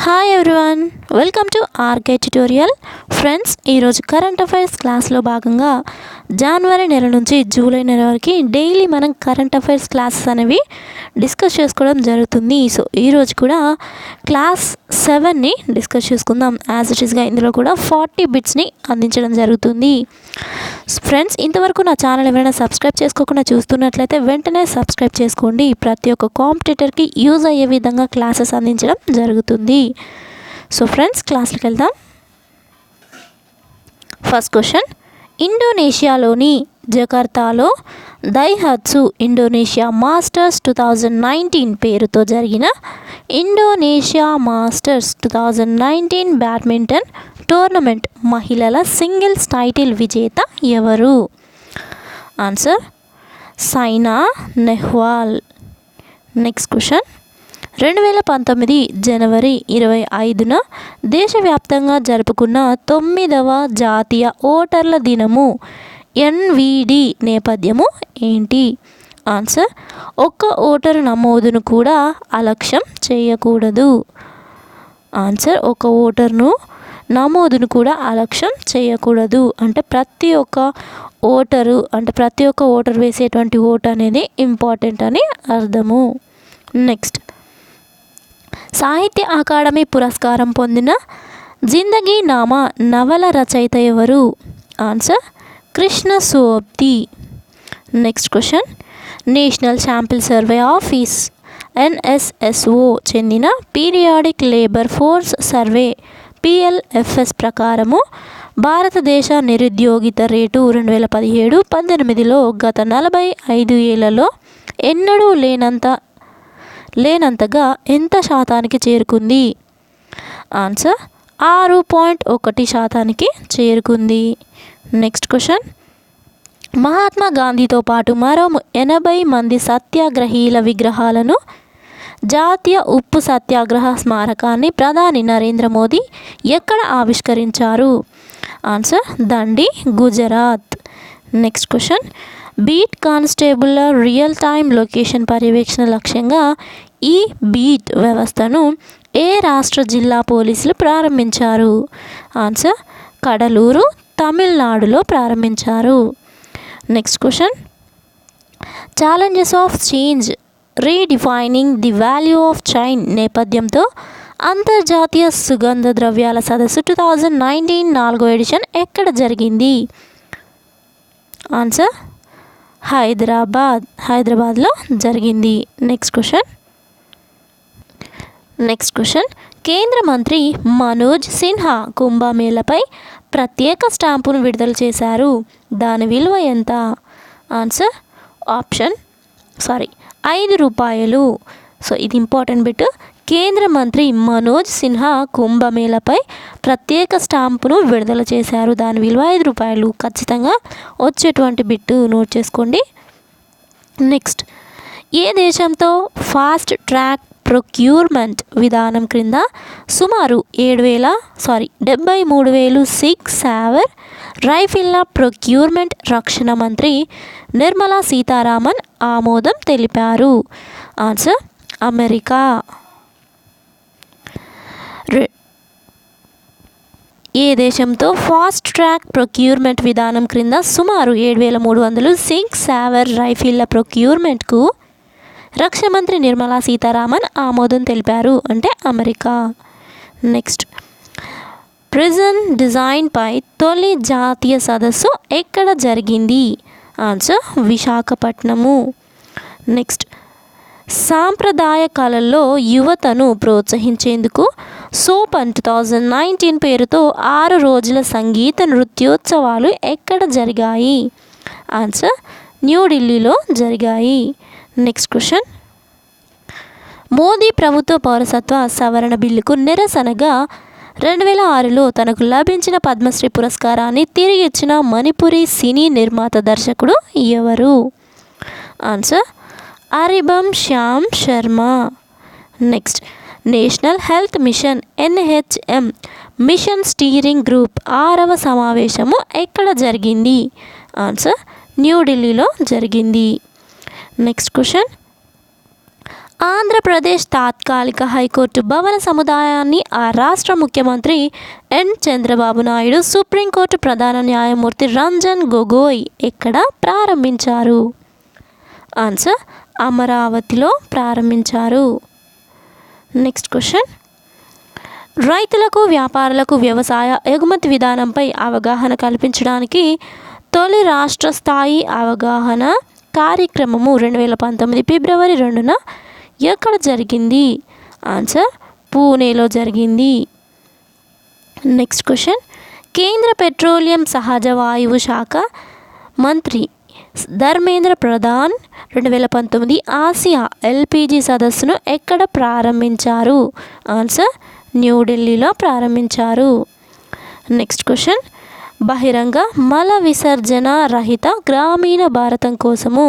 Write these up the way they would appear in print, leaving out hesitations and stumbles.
Hi everyone, welcome to RK tutorial. Friends, ఈరోజు current affairs క్లాస్లో భాగంగా జనవరి నెల నుంచి జూలై నెల వరకు డైలీ మనం కరెంట్ అఫైర్స్ క్లాసెస్ అనేవి డిస్కస్ చేసుకోవడం జరుగుతుంది. సో ఈరోజు కూడా క్లాస్ 7ని డిస్కస్ చేసుకుందాం. యాజ్ ఇట్ ఈస్గా ఇందులో కూడా 40 బిట్స్ని అందించడం జరుగుతుంది. ఫ్రెండ్స్, ఇంతవరకు నా ఛానల్ ఎవరైనా సబ్స్క్రైబ్ చేసుకోకుండా చూస్తున్నట్లయితే వెంటనే సబ్స్క్రైబ్ చేసుకోండి. ప్రతి ఒక్క కాంపిటీటర్కి యూజ్ అయ్యే విధంగా క్లాసెస్ అందించడం జరుగుతుంది. సో ఫ్రెండ్స్, క్లాస్కి వెళ్దాం. ఫస్ట్ క్వశ్చన్, ఇండోనేషియాలోని జకార్తాలో దైహత్సు ఇండోనేషియా మాస్టర్స్ 2019 పేరుతో జరిగిన ఇండోనేషియా మాస్టర్స్ 2019 బ్యాడ్మింటన్ టోర్నమెంట్ మహిళల సింగిల్స్ టైటిల్ విజేత ఎవరు? Answer Saina Nehwal. Next question, 2019 జనవరి 25న దేశవ్యాప్తంగా జరుపుకున్న 9వ జాతీయ ఓటర్ల దినము ఎన్విడి నేపథ్యము ఏంటి? ఆన్సర్ ఒక్క ఓటరు నమోదును కూడా అలక్ష్యం చేయకూడదు. ఆన్సర్ ఒక ఓటర్ను నమోదును కూడా అలక్ష్యం చేయకూడదు అంటే ప్రతి ఒక్క ఓటర్ వేసేటువంటి ఓటు అనేది ఇంపార్టెంట్ అని అర్థము. నెక్స్ట్, సాహిత్య అకాడమీ పురస్కారం పొందిన జిందగీ నామా నవల రచయిత ఎవరు? Answer Krishna Sobti. Next question, national sample survey office NSSO చెందిన periodic labour force survey PLFS ప్రకారము భారతదేశ నిరుద్యోగిత రేటు 2017-18లో గత 45 ఏళ్లలో ఎన్నడూ లేనంతగా ఎంత శాతానికి చేరుకుంది? ఆన్సర్ 6.1% చేరుకుంది. నెక్స్ట్ క్వశ్చన్, మహాత్మా గాంధీతో పాటు మరో 80 మంది సత్యాగ్రహీల విగ్రహాలను జాతీయ ఉప్పు సత్యాగ్రహ స్మారకాన్ని ప్రధాని నరేంద్ర మోదీ ఎక్కడ ఆవిష్కరించారు? Answer Dandi, Gujarat. Next question, beat constable real time location పర్యవేక్షణ లక్ష్యంగా ఈ బీట్ వ్యవస్థను ఏ రాష్ట్ర జిల్లా పోలీసులు ప్రారంభించారు? ఆన్సర్ కడలూరు, తమిళనాడులో ప్రారంభించారు. Next question, challenges of change redefining the value of chain నేపథ్యంతో అంతర్జాతీయ సుగంధ ద్రవ్యాల సదస్సు 2019 4వ ఎడిషన్ ఎక్కడ జరిగింది? ఆన్సర్ హైదరాబాద్లో జరిగింది. నెక్స్ట్ క్వశ్చన్, కేంద్ర మంత్రి మనోజ్ సిన్హా కుంభమేళపై ప్రత్యేక స్టాంపును విడుదల చేశారు. దాని విలువ ఎంత? ఆన్సర్ 5 రూపాయలు. సో ఇది ఇంపార్టెంట్ బిట్. కేంద్ర మంత్రి మనోజ్ సిన్హా కుంభమేళపై ప్రత్యేక స్టాంపును విడుదల చేశారు. దాని విలువ 5 రూపాయలు. ఖచ్చితంగా వచ్చేటువంటి బిట్టు నోట్ చేసుకోండి. నెక్స్ట్, ఏ దేశంతో ఫాస్ట్ ట్రాక్ ప్రొక్యూర్మెంట్ విధానం క్రింద సుమారు 73,000 సిక్స్ సావర్ రైఫిళ్ల ప్రొక్యూర్మెంట్ రక్షణ మంత్రి నిర్మలా సీతారామన్ ఆమోదం తెలిపారు? Answer America. ఏ దేశంతో ఫాస్ట్ ట్రాక్ ప్రొక్యూర్మెంట్ విధానం క్రింద సుమారు 7,300 సిక్స్ సావర్ రైఫిళ్ల ప్రొక్యూర్మెంట్కు రక్షణ మంత్రి నిర్మలా సీతారామన్ ఆమోదం తెలిపారు? అంటే అమెరికా. నెక్స్ట్, ప్రిజన్ డిజైన్పై తొలి జాతీయ సదస్సు ఎక్కడ జరిగింది? ఆన్సర్ విశాఖపట్నము. నెక్స్ట్, సాంప్రదాయ కళల్లో యువతను ప్రోత్సహించేందుకు సోపన్ 2019 పేరుతో 6 రోజుల సంగీత నృత్యోత్సవాలు ఎక్కడ జరిగాయి? ఆన్సర్ న్యూఢిల్లీలో జరిగాయి. నెక్స్ట్ క్వశ్చన్, మోదీ ప్రభుత్వ పౌరసత్వ సవరణ బిల్లుకు నిరసనగా 2006లో తనకు లభించిన పద్మశ్రీ పురస్కారాన్ని తిరిగి ఇచ్చిన మణిపురి సినీ నిర్మాత దర్శకుడు ఎవరు? Answer Aribam Shyam Sharma. Next, national health mission NHM mission steering group 6వ సమావేశము ఎక్కడ జరిగింది? ఆన్సర్ న్యూఢిల్లీలో జరిగింది. నెక్స్ట్ క్వశ్చన్, ఆంధ్రప్రదేశ్ తాత్కాలిక హైకోర్టు భవన సముదాయాన్ని ఆ రాష్ట్ర ముఖ్యమంత్రి ఎన్ చంద్రబాబు నాయుడు సుప్రీంకోర్టు ప్రధాన న్యాయమూర్తి రంజన్ గొగోయ్ ఎక్కడ ప్రారంభించారు? ఆన్సర్ అమరావతిలో ప్రారంభించారు. నెక్స్ట్ క్వశ్చన్, రైతులకు వ్యాపారులకు వ్యవసాయ ఎగుమతి విధానంపై అవగాహన కల్పించడానికి తొలి రాష్ట్ర స్థాయి అవగాహన కార్యక్రమము 2019 ఫిబ్రవరి 2న ఎక్కడ జరిగింది? ఆన్సర్ పూణేలో జరిగింది. నెక్స్ట్ క్వశ్చన్, కేంద్ర పెట్రోలియం సహజ వాయువు శాఖ మంత్రి ధర్మేంద్ర ప్రధాన్ 2019 ఆసియా ఎల్పిజి సదస్సును ఎక్కడ ప్రారంభించారు? ఆన్సర్ న్యూఢిల్లీలో ప్రారంభించారు. నెక్స్ట్ క్వశ్చన్, బహిరంగ మల విసర్జన రహిత గ్రామీణ భారతం కోసము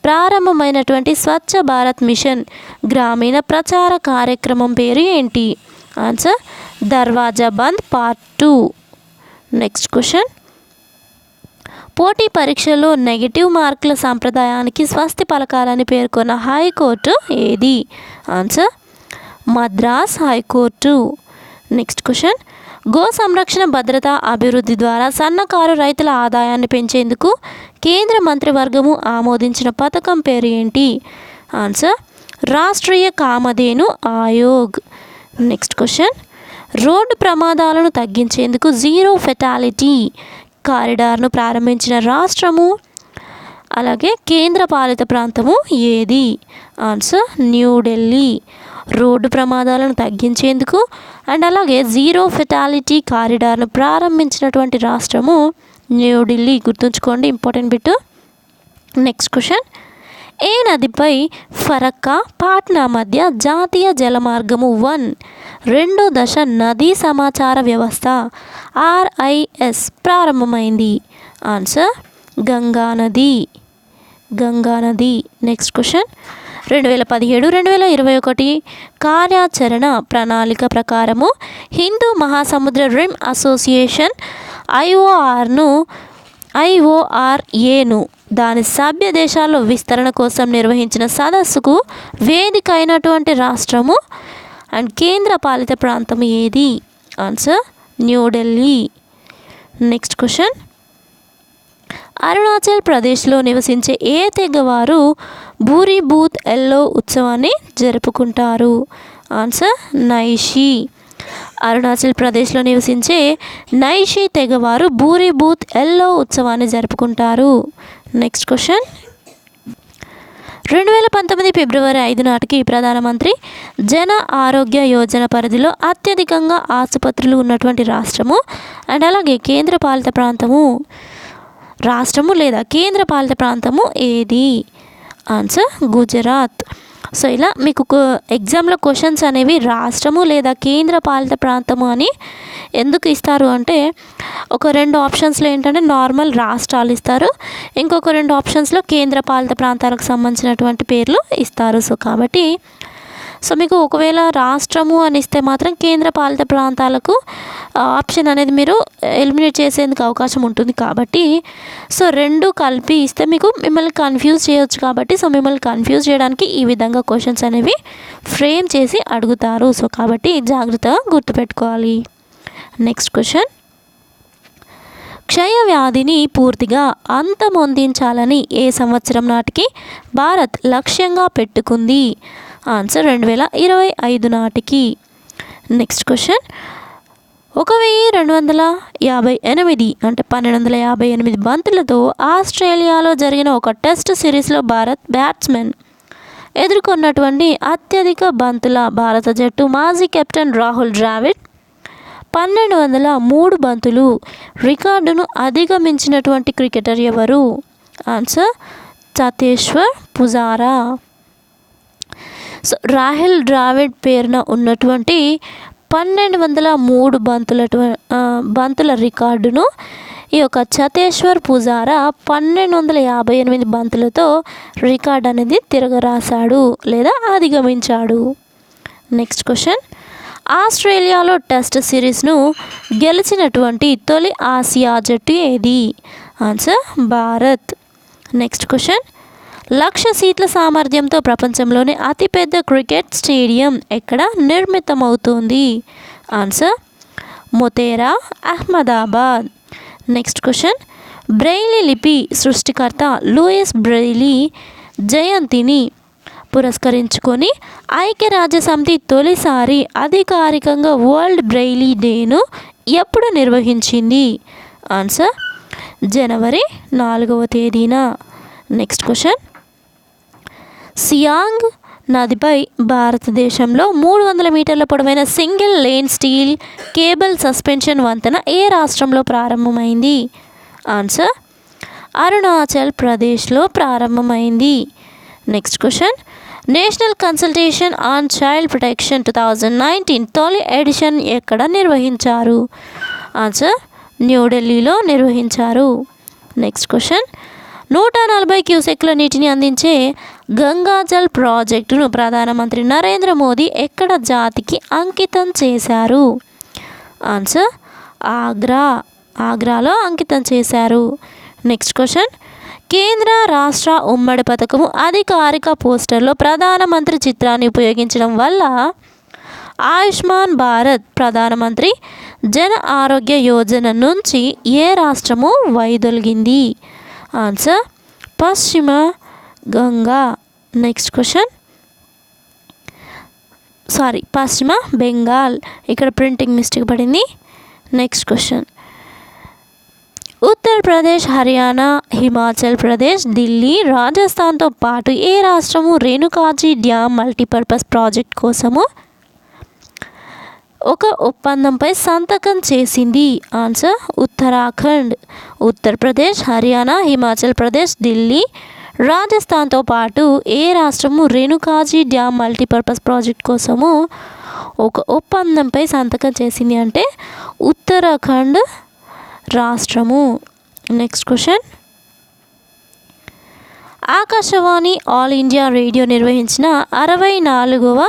ప్రారంభమైనటువంటి స్వచ్ఛ భారత్ మిషన్ గ్రామీణ ప్రచార కార్యక్రమం పేరు ఏంటి? ఆన్సర్ దర్వాజా బంద్ పార్ట్ 2. నెక్స్ట్ క్వశ్చన్, పోటీ పరీక్షలో నెగిటివ్ మార్కుల సంప్రదాయానికి స్వస్తి పలకాలని పేర్కొన్న హైకోర్టు ఏది? Answer Madras high court. Next question, go సంరక్షణ భద్రత అభివృద్ధి ద్వారా సన్నకారు రైతుల ఆదాయాన్ని పెంచేందుకు కేంద్ర మంత్రివర్గము ఆమోదించిన పథకం పేరు ఏంటి? Answer Rashtriya Kamadhenu Aayog. Next question, road ప్రమాదాలను తగ్గించేందుకు జీరో ఫెటాలిటీ కారిడార్ను ప్రారంభించిన రాష్ట్రము అలాగే కేంద్ర పాలిత ప్రాంతము ఏది? ఆన్సర్ న్యూఢిల్లీ. రోడ్డు ప్రమాదాలను తగ్గించేందుకు అండ్ అలాగే జీరో ఫెటాలిటీ కారిడార్ను ప్రారంభించినటువంటి రాష్ట్రము న్యూఢిల్లీ. గుర్తుంచుకోండి, ఇంపార్టెంట్ బిట్. నెక్స్ట్ క్వశ్చన్, ఏ నదిపై ఫరక్కా పాట్నా మధ్య జాతీయ జలమార్గము 1 రెండో దశ నదీ సమాచార వ్యవస్థ RIS ప్రారంభమైంది? ఆన్సర్ గంగానది. నెక్స్ట్ క్వశ్చన్, 2017-2021 కార్యాచరణ ప్రణాళిక ప్రకారము హిందూ మహాసముద్ర రిమ్ అసోసియేషన్ IORAను దాని సభ్య దేశాల్లో విస్తరణ కోసం నిర్వహించిన సదస్సుకు వేదిక అయినటువంటి రాష్ట్రము అండ్ కేంద్ర పాలిత ప్రాంతం ఏది? Answer New Delhi. Next question, Arunachal ప్రదేశ్లో నివసించే ఏ తెగవారు బూరి బూత్ ఎల్లో ఉత్సవాన్ని జరుపుకుంటారు? ఆన్సర్ నైషి. అరుణాచల్ ప్రదేశ్లో నివసించే నైషి తెగవారు బూరి బూత్ ఎల్లో ఉత్సవాన్ని జరుపుకుంటారు. నెక్స్ట్ క్వశ్చన్, 2019 ఫిబ్రవరి 5 నాటికి ప్రధానమంత్రి జన ఆరోగ్య యోజన పరిధిలో అత్యధికంగా ఆసుపత్రులు ఉన్నటువంటి రాష్ట్రము అండ్ అలాగే కేంద్ర పాలిత ప్రాంతము లేదా కేంద్ర పాలిత ప్రాంతము ఏది? ఆన్సర్ గుజరాత్. సో ఇలా మీకు ఎగ్జామ్లో క్వశ్చన్స్ అనేవి రాష్ట్రము లేదా కేంద్ర పాలిత ప్రాంతము అని ఎందుకు ఇస్తారు అంటే ఒక 2 ఆప్షన్స్లో ఏంటంటే నార్మల్ రాష్ట్రాలు ఇస్తారు, ఇంకొక 2 ఆప్షన్స్లో కేంద్ర పాలిత ప్రాంతాలకు సంబంధించినటువంటి పేర్లు ఇస్తారు. సో మీకు ఒకవేళ రాష్ట్రము అని ఇస్తే మాత్రం కేంద్ర పాలిత ప్రాంతాలకు ఆప్షన్ అనేది మీరు ఎలిమినేట్ చేసేందుకు అవకాశం ఉంటుంది కాబట్టి సో 2 కలిపి ఇస్తే మిమ్మల్ని కన్ఫ్యూజ్ చేయొచ్చు కాబట్టి సో మిమ్మల్ని కన్ఫ్యూజ్ చేయడానికి ఈ విధంగా క్వశ్చన్స్ అనేవి ఫ్రేమ్ చేసి అడుగుతారు. సో కాబట్టి జాగ్రత్తగా గుర్తుపెట్టుకోవాలి. నెక్స్ట్ క్వశ్చన్, క్షయ వ్యాధిని పూర్తిగా అంతమొందించాలని ఏ సంవత్సరం నాటికి భారత్ లక్ష్యంగా పెట్టుకుంది? ఆన్సర్ 2025 నాటికి. నెక్స్ట్ క్వశ్చన్, 1258 అంటే 1258 బంతులతో ఆస్ట్రేలియాలో జరిగిన ఒక టెస్ట్ సిరీస్లో భారత్ బ్యాట్స్మెన్ ఎదుర్కొన్నటువంటి అత్యధిక బంతుల భారత జట్టు మాజీ కెప్టెన్ రాహుల్ ద్రావిడ్ 1203 బంతులు రికార్డును అధిగమించినటువంటి క్రికెటర్ ఎవరు? ఆన్సర్ చతేశ్వర్ పుజారా. సో రాహుల్ ద్రావిడ్ పేరున ఉన్నటువంటి 1203 బంతుల రికార్డును ఈ యొక్క చతేశ్వర్ పుజారా 1258 బంతులతో రికార్డ్ అనేది తిరగరాశాడు లేదా అధిగమించాడు. నెక్స్ట్ క్వశ్చన్, ఆస్ట్రేలియాలో టెస్ట్ సిరీస్ను గెలిచినటువంటి తొలి ఆసియా జట్టు ఏది? ఆన్సర్ భారత్. నెక్స్ట్ క్వశ్చన్, 1,00,000 సీట్ల సామర్థ్యంతో ప్రపంచంలోనే అతిపెద్ద క్రికెట్ స్టేడియం ఎక్కడ నిర్మితమవుతుంది? Answer Motera, Ahmedabad. Next question, Braille లిపి సృష్టికర్త లూయిస్ బ్రెయిలీ జయంతిని పురస్కరించుకొని ఐక్యరాజ్యసమితి తొలిసారి అధికారికంగా వరల్డ్ బ్రెయిలీ డేను ఎప్పుడు నిర్వహించింది? ఆన్సర్ జనవరి 4వ తేదీన. నెక్స్ట్ క్వశ్చన్, సియాంగ్ నదిపై భారతదేశంలో 300 మీటర్ల పొడవైన single lane steel cable suspension వంతెన ఏ రాష్ట్రంలో ప్రారంభమైంది? ఆన్సర్ అరుణాచల్ ప్రదేశ్లో ప్రారంభమైంది. Next question, national consultation on child protection 2019 తొలి ఎడిషన్ ఎక్కడ నిర్వహించారు? ఆన్సర్ న్యూఢిల్లీలో నిర్వహించారు. నెక్స్ట్ క్వశ్చన్, 140 క్యూసెక్ల నీటిని అందించే గంగాజల్ ప్రాజెక్టును ప్రధానమంత్రి నరేంద్ర మోదీ ఎక్కడ జాతికి అంకితం చేశారు? ఆన్సర్ ఆగ్రాలో అంకితం చేశారు. నెక్స్ట్ క్వశ్చన్, కేంద్ర రాష్ట్ర ఉమ్మడి పథకము అధికారిక పోస్టర్లో ప్రధానమంత్రి చిత్రాన్ని ఉపయోగించడం వల్ల ఆయుష్మాన్ భారత్ ప్రధానమంత్రి జన ఆరోగ్య యోజన నుంచి ఏ రాష్ట్రము వైదొలిగింది? ఆన్సర్ పశ్చిమ గంగా. నెక్స్ట్ క్వశ్చన్, పశ్చిమ బెంగాల్. ఇక్కడ ప్రింటింగ్ మిస్టేక్ పడింది. నెక్స్ట్ క్వశ్చన్, ఉత్తరప్రదేశ్, హర్యానా, హిమాచల్ ప్రదేశ్, ఢిల్లీ, రాజస్థాన్తో పాటు ఏ రాష్ట్రము రేణుకాజీ డ్యామ్ మల్టీపర్పస్ ప్రాజెక్ట్ కోసము ఒక ఒప్పందంపై సంతకం చేసింది? ఆన్సర్ ఉత్తరాఖండ్. ఉత్తరప్రదేశ్, హర్యానా, హిమాచల్ ప్రదేశ్, ఢిల్లీ, రాజస్థాన్తో పాటు ఏ రాష్ట్రము రేణుకాజీ డ్యామ్ మల్టీపర్పస్ ప్రాజెక్ట్ కోసము ఒక ఒప్పందంపై సంతకం చేసింది అంటే ఉత్తరాఖండ్ రాష్ట్రము. Next question, Akashvani all India radio నిర్వహించిన 64వ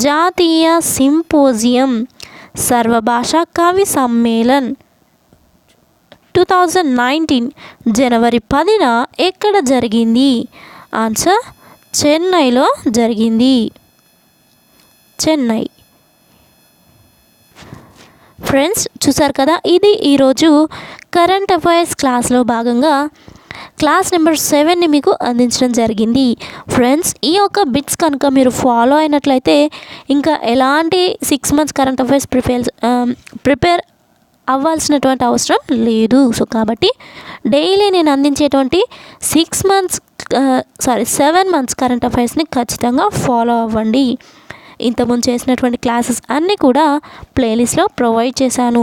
జాతీయ సింపోజియం సర్వభాషా కవి సమ్మేళన్ 2019 జనవరి 10న ఎక్కడ జరిగింది? ఆన్సర్ చెన్నైలో జరిగింది. చెన్నై. ఫ్రెండ్స్ చూసారు కదా, ఇది ఈరోజు కరెంట్ అఫైర్స్ క్లాస్లో భాగంగా క్లాస్ నెంబర్ 7ని మీకు అందించడం జరిగింది. ఫ్రెండ్స్ ఈ యొక్క బిట్స్ కనుక మీరు ఫాలో అయినట్లయితే ఇంకా ఎలాంటి 6 మంత్స్ కరెంట్ అఫైర్స్ ప్రిపేర్ అవ్వాల్సినటువంటి అవసరం లేదు. సో కాబట్టి డైలీ నేను అందించేటువంటి 7 మంత్స్ కరెంట్ అఫైర్స్ని ఖచ్చితంగా ఫాలో అవ్వండి. ఇంతకుముందు చేసినటువంటి క్లాసెస్ అన్నీ కూడా ప్లేలిస్ట్లో ప్రొవైడ్ చేశాను.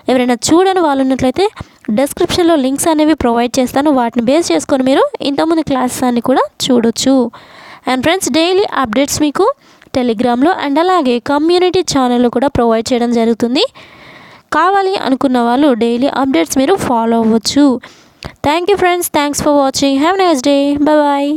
ఎవరైనా చూడని వాళ్ళు ఉన్నట్లయితే డిస్క్రిప్షన్లో లింక్స్ అనేవి ప్రొవైడ్ చేస్తాను. వాటిని బేస్ చేసుకొని మీరు ఇంతకుముందు క్లాసెస్ అన్నీ కూడా చూడొచ్చు. అండ్ ఫ్రెండ్స్ డైలీ అప్డేట్స్ మీకు టెలిగ్రామ్లో అండ్ అలాగే కమ్యూనిటీ ఛానల్లో కూడా ప్రొవైడ్ చేయడం జరుగుతుంది. కావాలి అనుకున్న వాళ్ళు డైలీ అప్డేట్స్ మీరు ఫాలో అవ్వచ్చు. Thank you friends, thanks for watching. Have a nice day. Bye.